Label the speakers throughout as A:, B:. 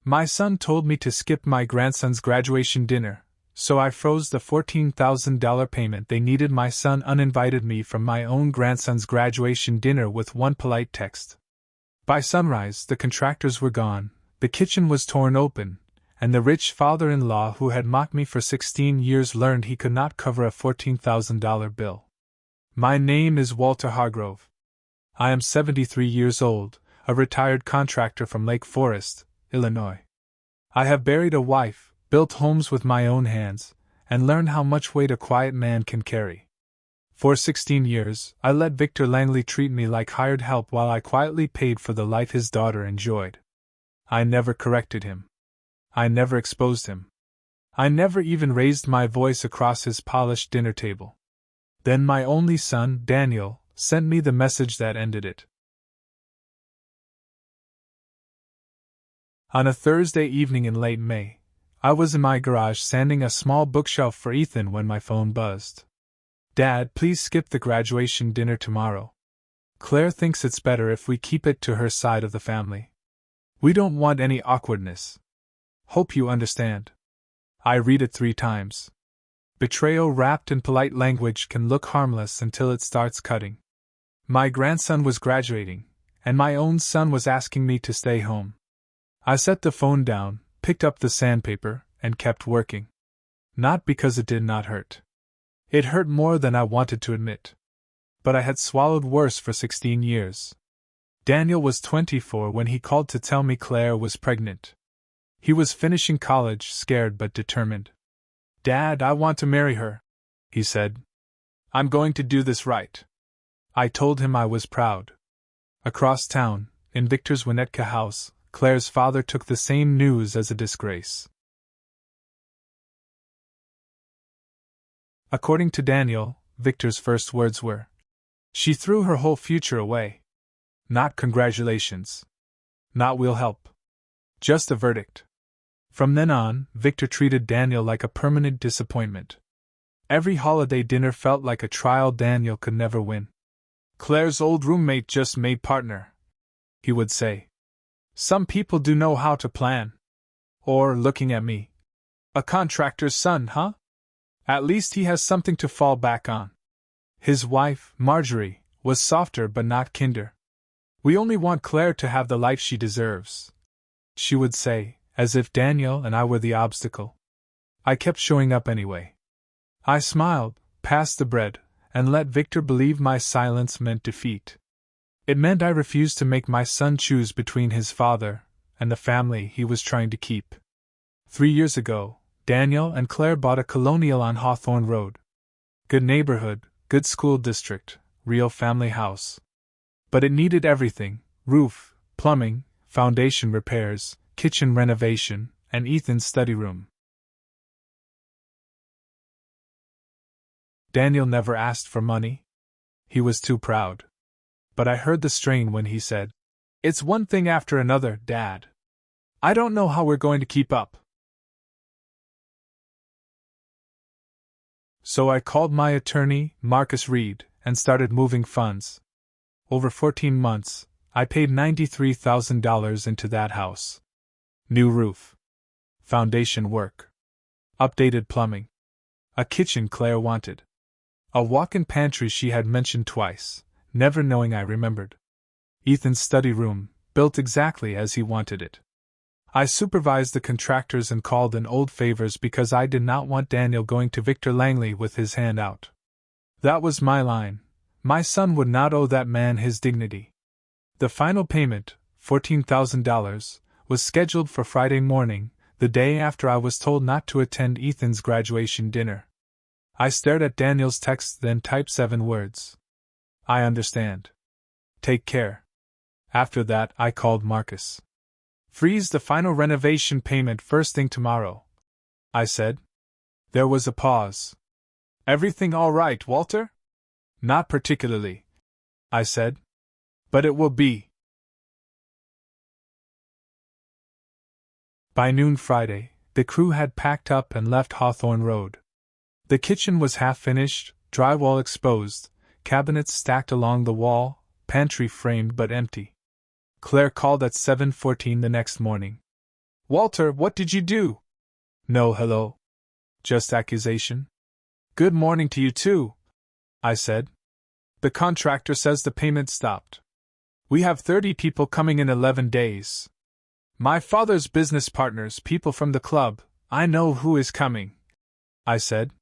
A: My son told me to skip my grandson's graduation dinner, so I froze the $14,000 payment they needed. My son uninvited me from my own grandson's graduation dinner with one polite text. By sunrise, the contractors were gone, the kitchen was torn open, and the rich father-in-law who had mocked me for 16 years learned he could not cover a $14,000 bill. My name is Walter Hargrove. I am 73 years old, a retired contractor from Lake Forest, Illinois. I have buried a wife, built homes with my own hands, and learned how much weight a quiet man can carry. For 16 years, I let Victor Langley treat me like hired help while I quietly paid for the life his daughter enjoyed. I never corrected him. I never exposed him. I never even raised my voice across his polished dinner table. Then my only son, Daniel, sent me the message that ended it. On a Thursday evening in late May, I was in my garage sanding a small bookshelf for Ethan when my phone buzzed. Dad, please skip the graduation dinner tomorrow. Claire thinks it's better if we keep it to her side of the family. We don't want any awkwardness. Hope you understand. I read it 3 times. Betrayal wrapped in polite language can look harmless until it starts cutting. My grandson was graduating, and my own son was asking me to stay home. I set the phone down, picked up the sandpaper, and kept working. Not because it did not hurt. It hurt more than I wanted to admit. But I had swallowed worse for 16 years. Daniel was 24 when he called to tell me Claire was pregnant. He was finishing college, scared but determined. Dad, I want to marry her, he said. I'm going to do this right. I told him I was proud. Across town, in Victor's Winnetka house, Claire's father took the same news as a disgrace. According to Daniel, Victor's first words were, "She threw her whole future away." Not congratulations. Not we'll help. Just a verdict. From then on, Victor treated Daniel like a permanent disappointment. Every holiday dinner felt like a trial Daniel could never win. Claire's old roommate just made partner, he would say. Some people do know how to plan. Or, looking at me, a contractor's son, huh? At least he has something to fall back on. His wife, Marjorie, was softer but not kinder. We only want Claire to have the life she deserves, she would say, as if Daniel and I were the obstacle. I kept showing up anyway. I smiled, passed the bread, and let Victor believe my silence meant defeat. It meant I refused to make my son choose between his father and the family he was trying to keep. 3 years ago, Daniel and Claire bought a colonial on Hawthorne Road. Good neighborhood, good school district, real family house. But it needed everything: roof, plumbing, foundation repairs, kitchen renovation, and Ethan's study room. Daniel never asked for money. He was too proud. But I heard the strain when he said, "It's one thing after another, Dad. I don't know how we're going to keep up." So I called my attorney, Marcus Reed, and started moving funds. Over 14 months, I paid $93,000 into that house. New roof. Foundation work. Updated plumbing. A kitchen Claire wanted. A walk-in pantry she had mentioned twice, never knowing I remembered. Ethan's study room, built exactly as he wanted it. I supervised the contractors and called in old favors because I did not want Daniel going to Victor Langley with his hand out. That was my line. My son would not owe that man his dignity. The final payment, $14,000, was scheduled for Friday morning, the day after I was told not to attend Ethan's graduation dinner. I stared at Daniel's text, then typed 7 words. I understand. Take care. After that, I called Marcus. Freeze the final renovation payment first thing tomorrow, I said. There was a pause. Everything all right, Walter? Not particularly, I said. But it will be. By noon Friday, the crew had packed up and left Hawthorne Road. The kitchen was half finished, drywall exposed, cabinets stacked along the wall, pantry framed but empty. Claire called at 7:14 the next morning. Walter, what did you do? No hello. Just accusation. Good morning to you too, I said. The contractor says the payment stopped. We have 30 people coming in 11 days. My father's business partners, people from the club, I know who is coming, I said.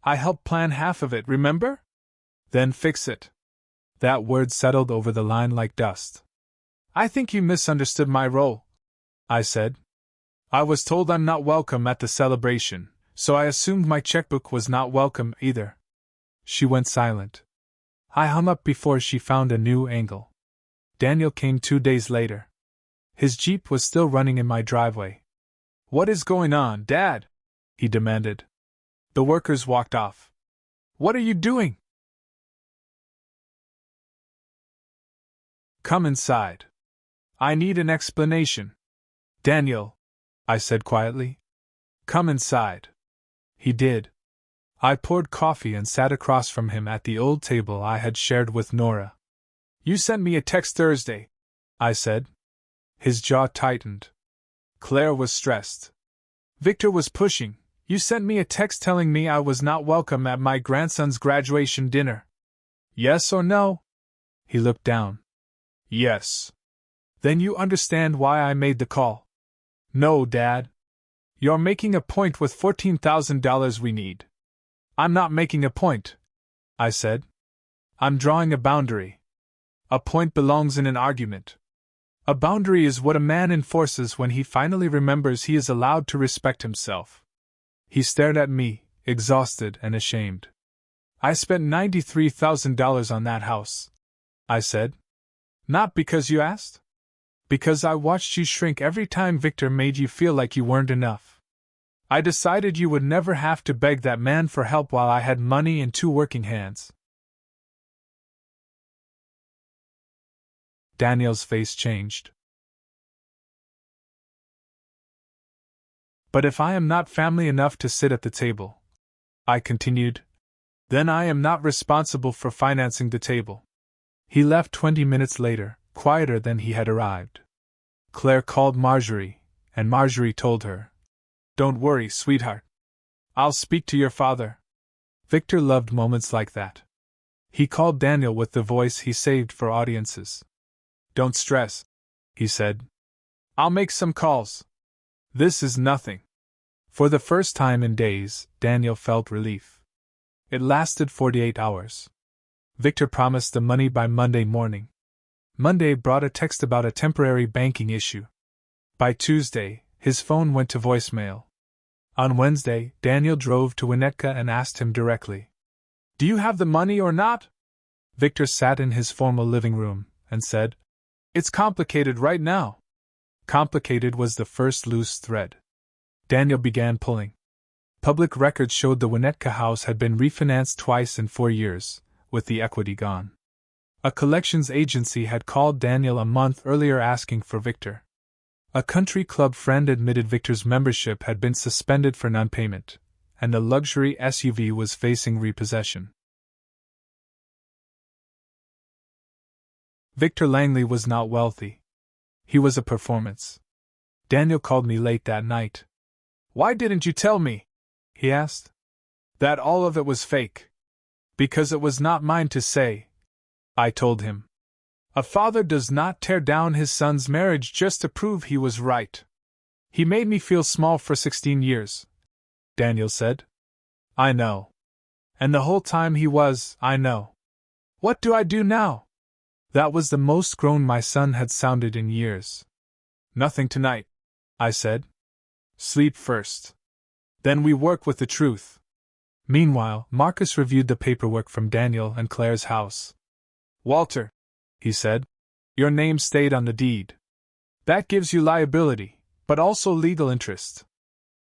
A: I helped plan half of it, remember? Then fix it. That word settled over the line like dust. I think you misunderstood my role, I said. I was told I'm not welcome at the celebration, so I assumed my checkbook was not welcome either. She went silent. I hung up before she found a new angle. Daniel came 2 days later. His Jeep was still running in my driveway. What is going on, Dad? He demanded. The workers walked off. What are you doing? Come inside. I need an explanation. Daniel, I said quietly. Come inside. He did. I poured coffee and sat across from him at the old table I had shared with Nora. You sent me a text Thursday, I said. His jaw tightened. Claire was stressed. Victor was pushing. You sent me a text telling me I was not welcome at my grandson's graduation dinner. Yes or no? He looked down. Yes. Then you understand why I made the call. No, Dad. You're making a point with $14,000 we need. I'm not making a point, I said. I'm drawing a boundary. A point belongs in an argument. A boundary is what a man enforces when he finally remembers he is allowed to respect himself. He stared at me, exhausted and ashamed. I spent $93,000 on that house, I said. Not because you asked? Because I watched you shrink every time Victor made you feel like you weren't enough. I decided you would never have to beg that man for help while I had money and 2 working hands. Daniel's face changed. But if I am not family enough to sit at the table, I continued, then I am not responsible for financing the table. He left 20 minutes later, quieter than he had arrived. Claire called Marjorie, and Marjorie told her, Don't worry, sweetheart. I'll speak to your father. Victor loved moments like that. He called Daniel with the voice he saved for audiences. Don't stress, he said. I'll make some calls. This is nothing. For the first time in days, Daniel felt relief. It lasted 48 hours. Victor promised the money by Monday morning. Monday brought a text about a temporary banking issue. By Tuesday, his phone went to voicemail. On Wednesday, Daniel drove to Winnetka and asked him directly, Do you have the money or not? Victor sat in his formal living room and said, It's complicated right now. Complicated was the first loose thread. Daniel began pulling. Public records showed the Winnetka house had been refinanced twice in 4 years, with the equity gone. A collections agency had called Daniel a month earlier asking for Victor. A country club friend admitted Victor's membership had been suspended for non-payment, and the luxury SUV was facing repossession. Victor Langley was not wealthy. He was a performance. Daniel called me late that night. Why didn't you tell me? He asked. That all of it was fake. Because it was not mine to say, I told him. A father does not tear down his son's marriage just to prove he was right. He made me feel small for 16 years, Daniel said. I know. And the whole time he was, I know. What do I do now? That was the most grown my son had sounded in years. Nothing tonight, I said. Sleep first. Then we work with the truth. Meanwhile, Marcus reviewed the paperwork from Daniel and Claire's house. Walter, he said, your name stayed on the deed. That gives you liability, but also legal interest.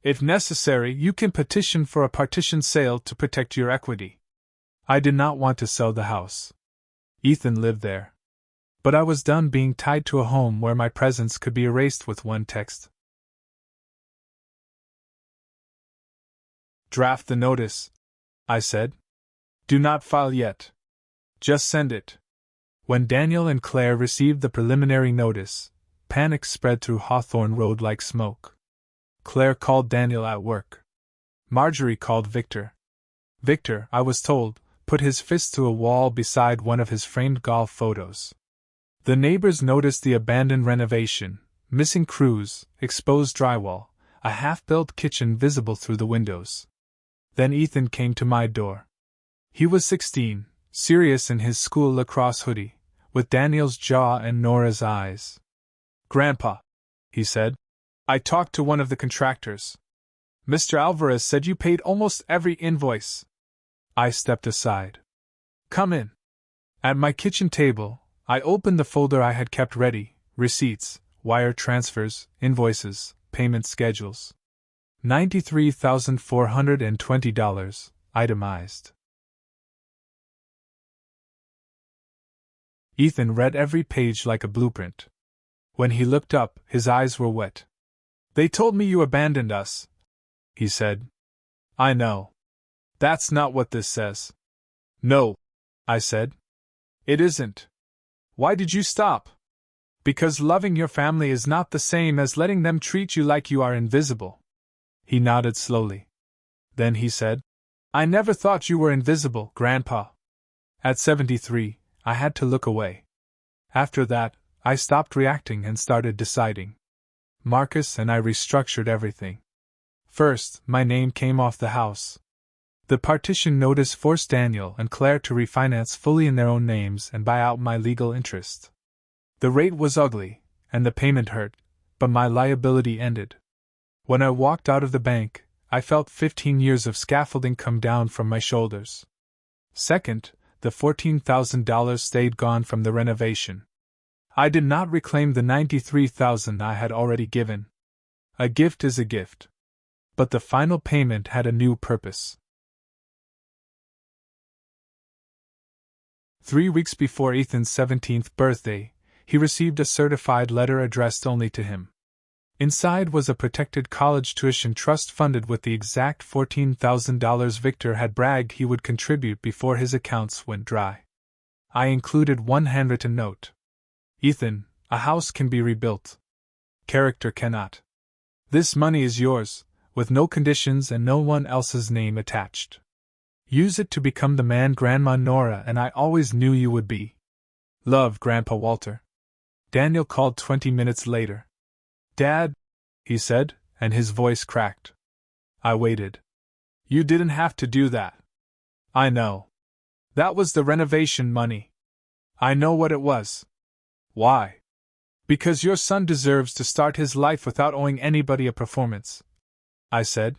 A: If necessary, you can petition for a partition sale to protect your equity. I did not want to sell the house. Ethan lived there. But I was done being tied to a home where my presence could be erased with one text. Draft the notice, I said. Do not file yet. Just send it. When Daniel and Claire received the preliminary notice, panic spread through Hawthorne Road like smoke. Claire called Daniel at work. Marjorie called Victor. Victor, I was told, put his fist to a wall beside one of his framed golf photos. The neighbors noticed the abandoned renovation, missing crews, exposed drywall, a half-built kitchen visible through the windows. Then Ethan came to my door. He was 16, serious in his school lacrosse hoodie, with Daniel's jaw and Nora's eyes. "Grandpa," he said, "I talked to one of the contractors. Mr. Alvarez said you paid almost every invoice." I stepped aside. "Come in." At my kitchen table, I opened the folder I had kept ready: receipts, wire transfers, invoices, payment schedules. $93,420, itemized. Ethan read every page like a blueprint. When he looked up, his eyes were wet. "They told me you abandoned us," he said. "I know. That's not what this says." "No," I said. "It isn't. Why did you stop?" "Because loving your family is not the same as letting them treat you like you are invisible." He nodded slowly. Then he said, "I never thought you were invisible, Grandpa." At 73, I had to look away. After that, I stopped reacting and started deciding. Marcus and I restructured everything. First, my name came off the house. The partition notice forced Daniel and Claire to refinance fully in their own names and buy out my legal interest. The rate was ugly, and the payment hurt, but my liability ended. When I walked out of the bank, I felt 15 years of scaffolding come down from my shoulders. Second, the $14,000 stayed gone from the renovation. I did not reclaim the $93,000 I had already given. A gift is a gift. But the final payment had a new purpose. 3 weeks before Ethan's 17th birthday, he received a certified letter addressed only to him. Inside was a protected college tuition trust funded with the exact $14,000 Victor had bragged he would contribute before his accounts went dry. I included one handwritten note. "Ethan, a house can be rebuilt. Character cannot. This money is yours, with no conditions and no one else's name attached. Use it to become the man Grandma Nora and I always knew you would be. Love, Grandpa Walter." Daniel called 20 minutes later. "Dad," he said, and his voice cracked. I waited. "You didn't have to do that." "I know. That was the renovation money." "I know what it was." "Why?" "Because your son deserves to start his life without owing anybody a performance," I said.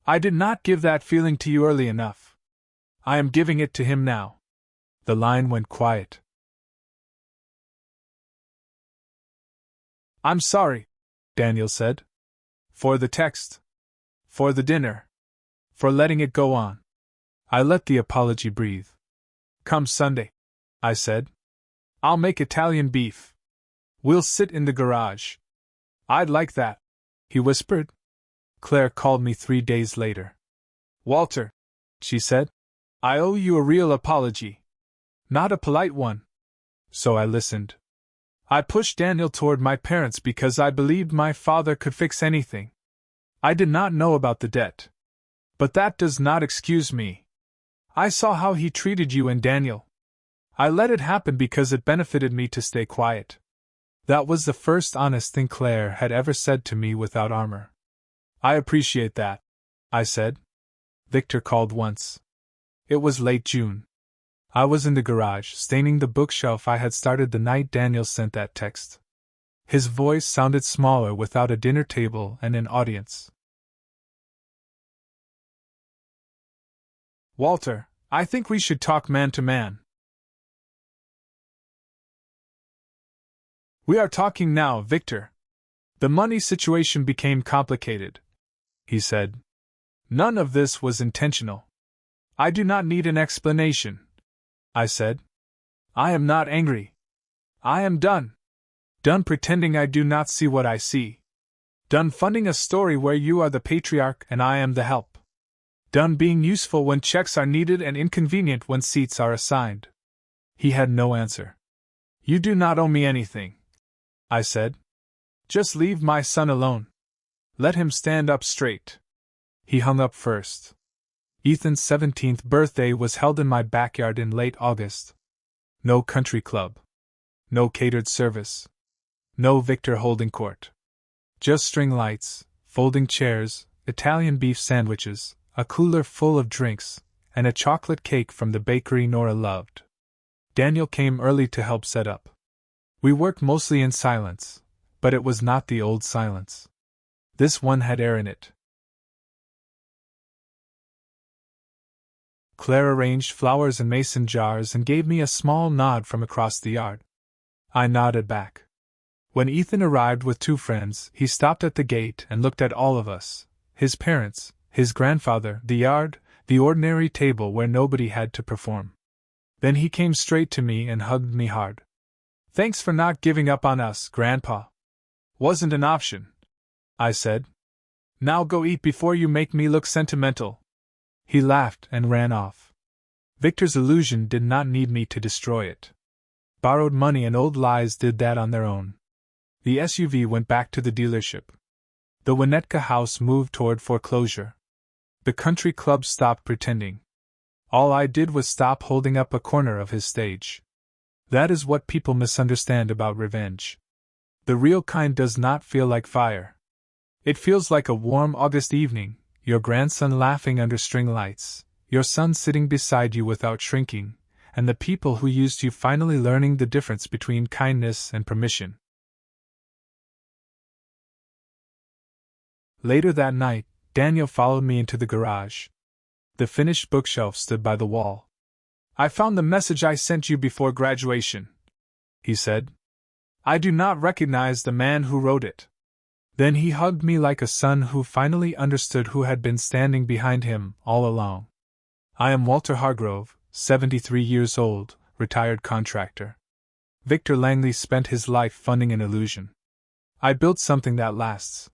A: "I did not give that feeling to you early enough. I am giving it to him now." The line went quiet. "I'm sorry," Daniel said. "For the text. For the dinner. For letting it go on." I let the apology breathe. "Come Sunday," I said. "I'll make Italian beef. We'll sit in the garage." "I'd like that," he whispered. Claire called me 3 days later. "Walter," she said, "I owe you a real apology. Not a polite one." So I listened. "I pushed Daniel toward my parents because I believed my father could fix anything. I did not know about the debt. But that does not excuse me. I saw how he treated you and Daniel. I let it happen because it benefited me to stay quiet." That was the first honest thing Claire had ever said to me without armor. "I appreciate that," I said. Victor called once. It was late June. I was in the garage, staining the bookshelf I had started the night Daniel sent that text. His voice sounded smaller without a dinner table and an audience. "Walter, I think we should talk man to man." "We are talking now, Victor. The money situation became complicated," he said. "None of this was intentional." "I do not need an explanation," I said. "I am not angry. I am done. Done pretending I do not see what I see. Done funding a story where you are the patriarch and I am the help. Done being useful when checks are needed and inconvenient when seats are assigned." He had no answer. "You do not owe me anything," I said. Just leave my son alone. Let him stand up straight. He hung up first. Ethan's 17th birthday was held in my backyard in late August. No country club. No catered service. No Victor holding court. Just string lights, folding chairs, Italian beef sandwiches, a cooler full of drinks, and a chocolate cake from the bakery Nora loved. Daniel came early to help set up. We worked mostly in silence, but it was not the old silence. This one had air in it. Claire arranged flowers in mason jars and gave me a small nod from across the yard. I nodded back. When Ethan arrived with 2 friends, he stopped at the gate and looked at all of us, his parents, his grandfather, the yard, the ordinary table where nobody had to perform. Then he came straight to me and hugged me hard. "Thanks for not giving up on us, Grandpa. Wasn't an option," I said. "Now go eat before you make me look sentimental." He laughed and ran off. Victor's illusion did not need me to destroy it. Borrowed money and old lies did that on their own. The SUV went back to the dealership. The Winnetka house moved toward foreclosure. The country club stopped pretending. All I did was stop holding up a corner of his stage. That is what people misunderstand about revenge. The real kind does not feel like fire. It feels like a warm August evening, your grandson laughing under string lights, your son sitting beside you without shrinking, and the people who used you finally learning the difference between kindness and permission. Later that night, Daniel followed me into the garage. The finished bookshelf stood by the wall. "I found the message I sent you before graduation," he said. "I do not recognize the man who wrote it." Then he hugged me like a son who finally understood who had been standing behind him all along. "I am Walter Hargrove, 73 years old, retired contractor. Victor Langley spent his life funding an illusion. I built something that lasts.